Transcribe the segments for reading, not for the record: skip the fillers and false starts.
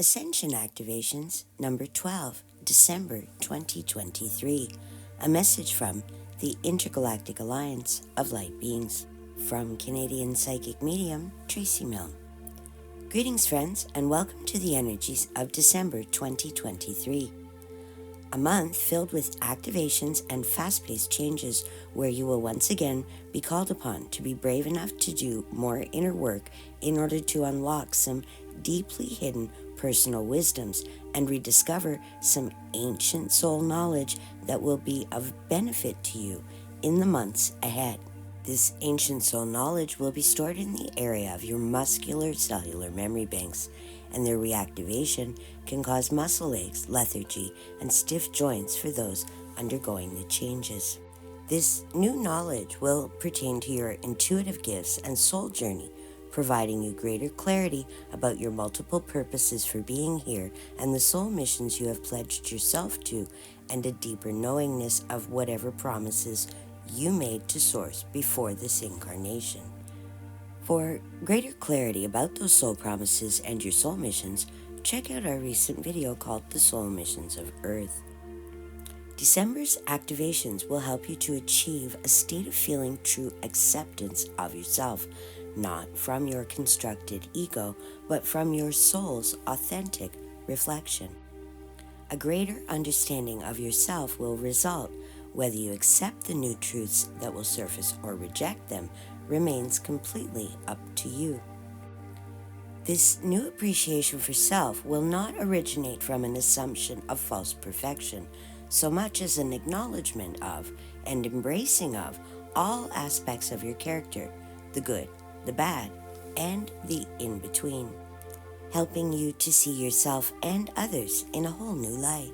Ascension Activations number 12, December 2023. A message from the Intergalactic Alliance of Light Beings. From Canadian Psychic Medium, Tracey Milne. Greetings, friends, and welcome to the energies of December 2023. A month filled with activations and fast-paced changes where you will once again be called upon to be brave enough to do more inner work in order to unlock some deeply hidden personal wisdoms and rediscover some ancient soul knowledge that will be of benefit to you in the months ahead. This ancient soul knowledge will be stored in the area of your muscular cellular memory banks, and their reactivation can cause muscle aches, lethargy, and stiff joints for those undergoing the changes. This new knowledge will pertain to your intuitive gifts and soul journey, providing you greater clarity about your multiple purposes for being here and the soul missions you have pledged yourself to, and a deeper knowingness of whatever promises you made to Source before this incarnation. For greater clarity about those soul promises and your soul missions, check out our recent video called The Soul Missions of Earth. December's activations will help you to achieve a state of feeling true acceptance of yourself, not from your constructed ego, but from your soul's authentic reflection. A greater understanding of yourself will result. Whether you accept the new truths that will surface or reject them remains completely up to you. This new appreciation for self will not originate from an assumption of false perfection, so much as an acknowledgement of and embracing of all aspects of your character, the good, the bad, and the in-between, helping you to see yourself and others in a whole new light.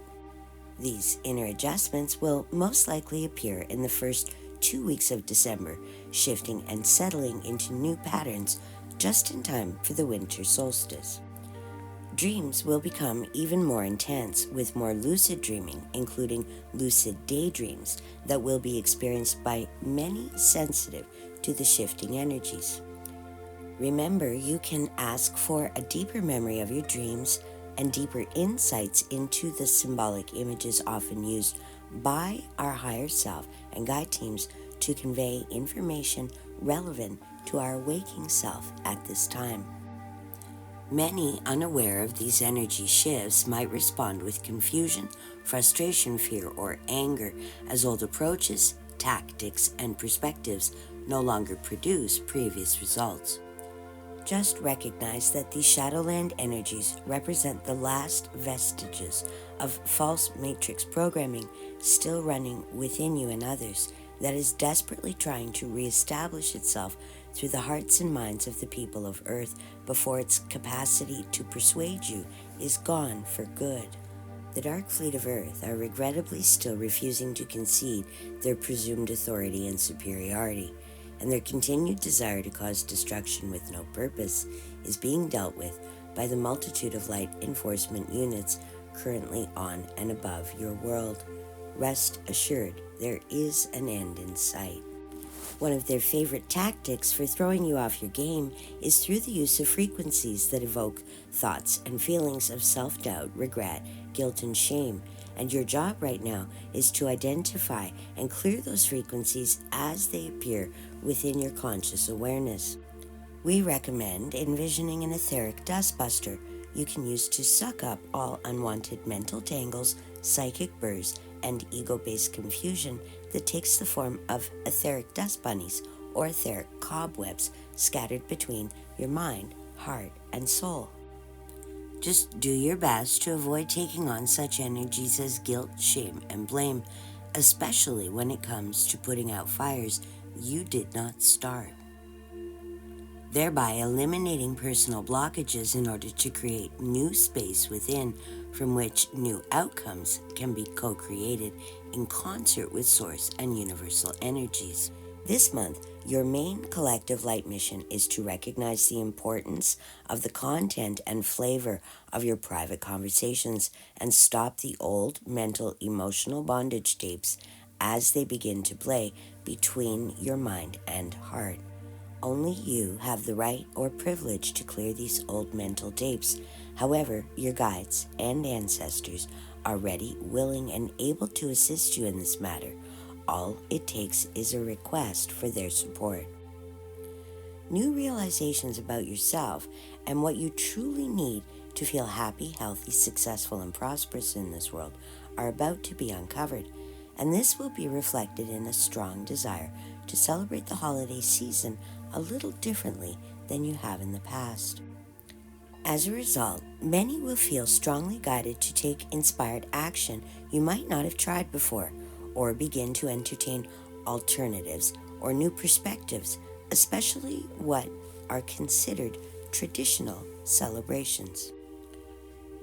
These inner adjustments will most likely appear in the first 2 weeks of December, shifting and settling into new patterns just in time for the winter solstice. Dreams will become even more intense with more lucid dreaming, including lucid daydreams that will be experienced by many sensitive to the shifting energies. Remember, you can ask for a deeper memory of your dreams and deeper insights into the symbolic images often used by our higher self and guide teams to convey information relevant to our waking self at this time. Many unaware of these energy shifts might respond with confusion, frustration, fear, or anger as old approaches, tactics, and perspectives no longer produce previous results. Just recognize that these Shadowland energies represent the last vestiges of false matrix programming still running within you and others that is desperately trying to reestablish itself through the hearts and minds of the people of Earth before its capacity to persuade you is gone for good. The Dark Fleet of Earth are regrettably still refusing to concede their presumed authority and superiority, and their continued desire to cause destruction with no purpose is being dealt with by the multitude of light enforcement units currently on and above your world. Rest assured, there is an end in sight. One of their favorite tactics for throwing you off your game is through the use of frequencies that evoke thoughts and feelings of self-doubt, regret, guilt, and shame. And your job right now is to identify and clear those frequencies as they appear within your conscious awareness. We recommend envisioning an etheric dustbuster you can use to suck up all unwanted mental tangles, psychic burrs, and ego-based confusion that takes the form of etheric dust bunnies or etheric cobwebs scattered between your mind, heart, and soul. Just do your best to avoid taking on such energies as guilt, shame, and blame, especially when it comes to putting out fires you did not start, thereby eliminating personal blockages in order to create new space within from which new outcomes can be co-created in concert with Source and universal energies. This month, your main collective light mission is to recognize the importance of the content and flavor of your private conversations and stop the old mental emotional bondage tapes as they begin to play between your mind and heart. Only you have the right or privilege to clear these old mental tapes However, your guides and ancestors are ready, willing, and able to assist you in this matter. All it takes is a request for their support. New realizations about yourself and what you truly need to feel happy, healthy, successful, and prosperous in this world are about to be uncovered, and this will be reflected in a strong desire to celebrate the holiday season a little differently than you have in the past. As a result, many will feel strongly guided to take inspired action you might not have tried before, or begin to entertain alternatives or new perspectives, especially what are considered traditional celebrations.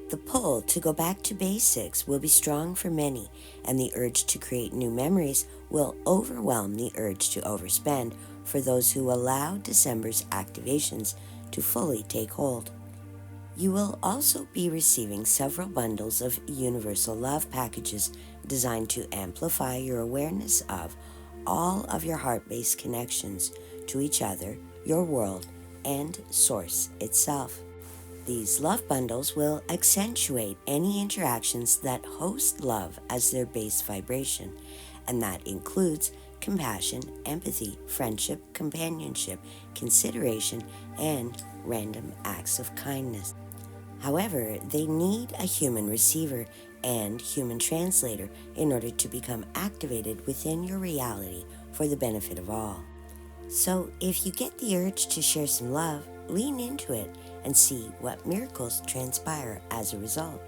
The pull to go back to basics will be strong for many, and the urge to create new memories will overwhelm the urge to overspend for those who allow December's activations to fully take hold. You will also be receiving several bundles of universal love packages designed to amplify your awareness of all of your heart-based connections to each other, your world, and Source itself. These love bundles will accentuate any interactions that host love as their base vibration, and that includes compassion, empathy, friendship, companionship, consideration, and random acts of kindness. However, they need a human receiver and human translator in order to become activated within your reality for the benefit of all. So if you get the urge to share some love, lean into it and see what miracles transpire as a result.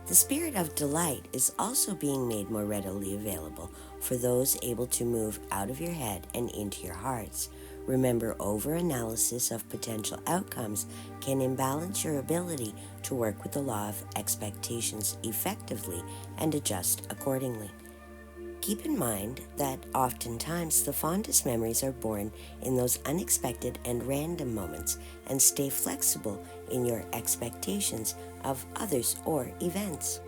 The spirit of delight is also being made more readily available for those able to move out of your head and into your hearts. Remember, over-analysis of potential outcomes can imbalance your ability to work with the law of expectations effectively and adjust accordingly. Keep in mind that oftentimes the fondest memories are born in those unexpected and random moments, and stay flexible in your expectations of others or events.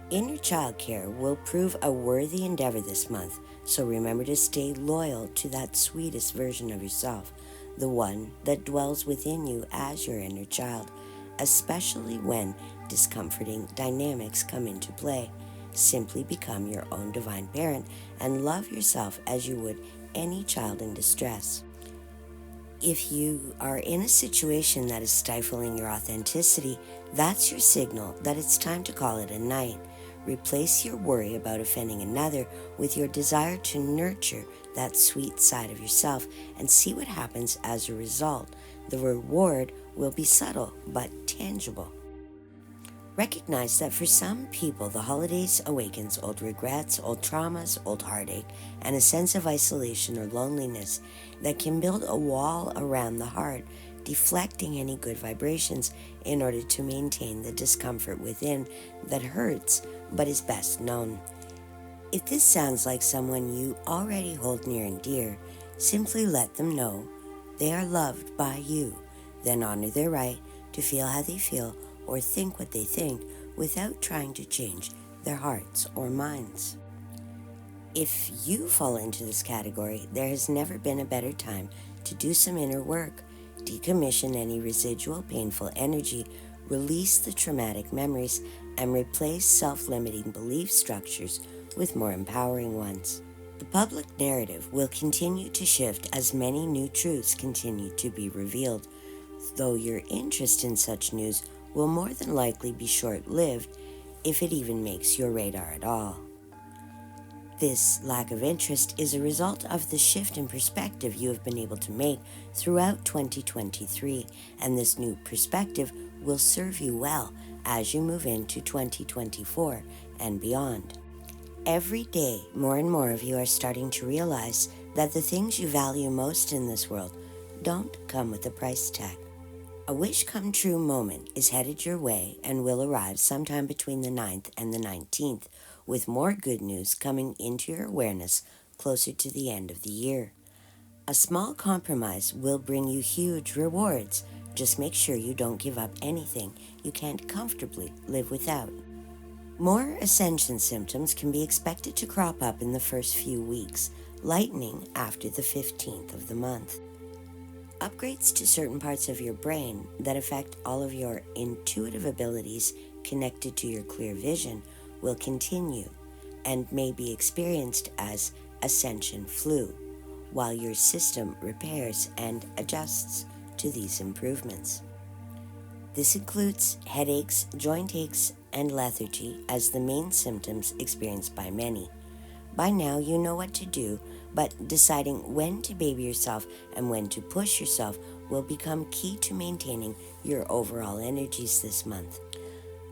Inner child care will prove a worthy endeavor this month, so remember to stay loyal to that sweetest version of yourself, the one that dwells within you as your inner child, especially when discomforting dynamics come into play. Simply become your own divine parent and love yourself as you would any child in distress. If you are in a situation that is stifling your authenticity, that's your signal that it's time to call it a night. Replace your worry about offending another with your desire to nurture that sweet side of yourself and see what happens as a result. The reward will be subtle but tangible. Recognize that for some people, the holidays awakens old regrets, old traumas, old heartache, and a sense of isolation or loneliness that can build a wall around the heart, deflecting any good vibrations in order to maintain the discomfort within that hurts but is best known. If this sounds like someone you already hold near and dear, simply let them know they are loved by you, then honor their right to feel how they feel or think what they think without trying to change their hearts or minds. If you fall into this category, there has never been a better time to do some inner work, decommission any residual painful energy, release the traumatic memories, and replace self-limiting belief structures with more empowering ones. The public narrative will continue to shift as many new truths continue to be revealed, though your interest in such news will more than likely be short-lived, if it even makes your radar at all. This lack of interest is a result of the shift in perspective you have been able to make throughout 2023, and this new perspective will serve you well as you move into 2024 and beyond. Every day, more and more of you are starting to realize that the things you value most in this world don't come with a price tag. A wish-come-true moment is headed your way and will arrive sometime between the 9th and the 19th, with more good news coming into your awareness closer to the end of the year. A small compromise will bring you huge rewards. Just make sure you don't give up anything you can't comfortably live without. More ascension symptoms can be expected to crop up in the first few weeks, lightening after the 15th of the month. Upgrades to certain parts of your brain that affect all of your intuitive abilities connected to your clear vision will continue and may be experienced as Ascension flu, while your system repairs and adjusts to these improvements. This includes headaches, joint aches, and lethargy as the main symptoms experienced by many. By now, you know what to do, but deciding when to baby yourself and when to push yourself will become key to maintaining your overall energies this month.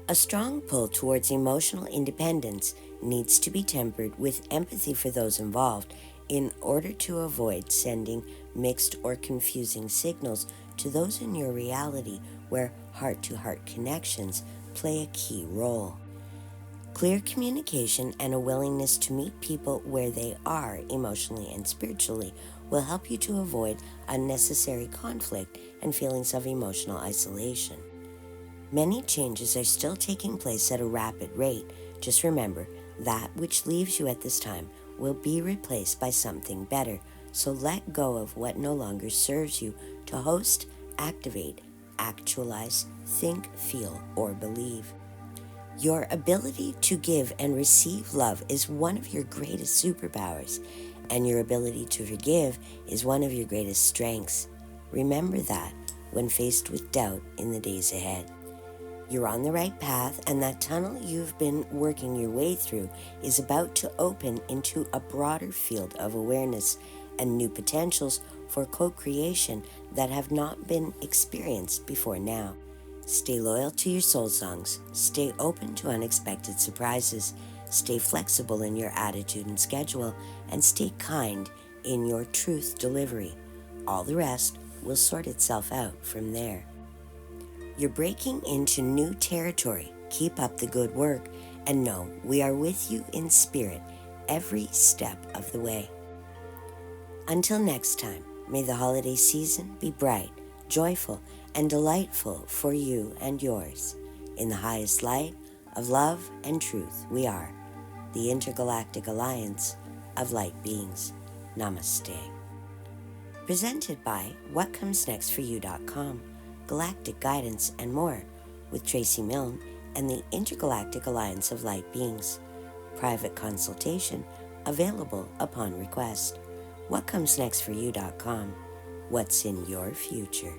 A strong pull towards emotional independence needs to be tempered with empathy for those involved in order to avoid sending mixed or confusing signals to those in your reality where heart-to-heart connections play a key role. Clear communication and a willingness to meet people where they are emotionally and spiritually will help you to avoid unnecessary conflict and feelings of emotional isolation. Many changes are still taking place at a rapid rate. Just remember, that which leaves you at this time will be replaced by something better, so let go of what no longer serves you to host, activate, actualize, think, feel, or believe. Your ability to give and receive love is one of your greatest superpowers, and your ability to forgive is one of your greatest strengths. Remember that when faced with doubt in the days ahead. You're on the right path, and that tunnel you've been working your way through is about to open into a broader field of awareness and new potentials for co-creation that have not been experienced before now. Stay loyal to your soul songs, stay open to unexpected surprises, stay flexible in your attitude and schedule, and stay kind in your truth delivery. All the rest will sort itself out from there. You're breaking into new territory. Keep up the good work, and know we are with you in spirit every step of the way. Until next time, may the holiday season be bright, joyful, and delightful for you and yours. In the highest light of love and truth, we are the Intergalactic Alliance of Light Beings. Namaste. Presented by WhatComesNextForYou.com, Galactic Guidance and more, with Tracey Milne and the Intergalactic Alliance of Light Beings. Private consultation available upon request. WhatComesNextForYou.com. What's in your future?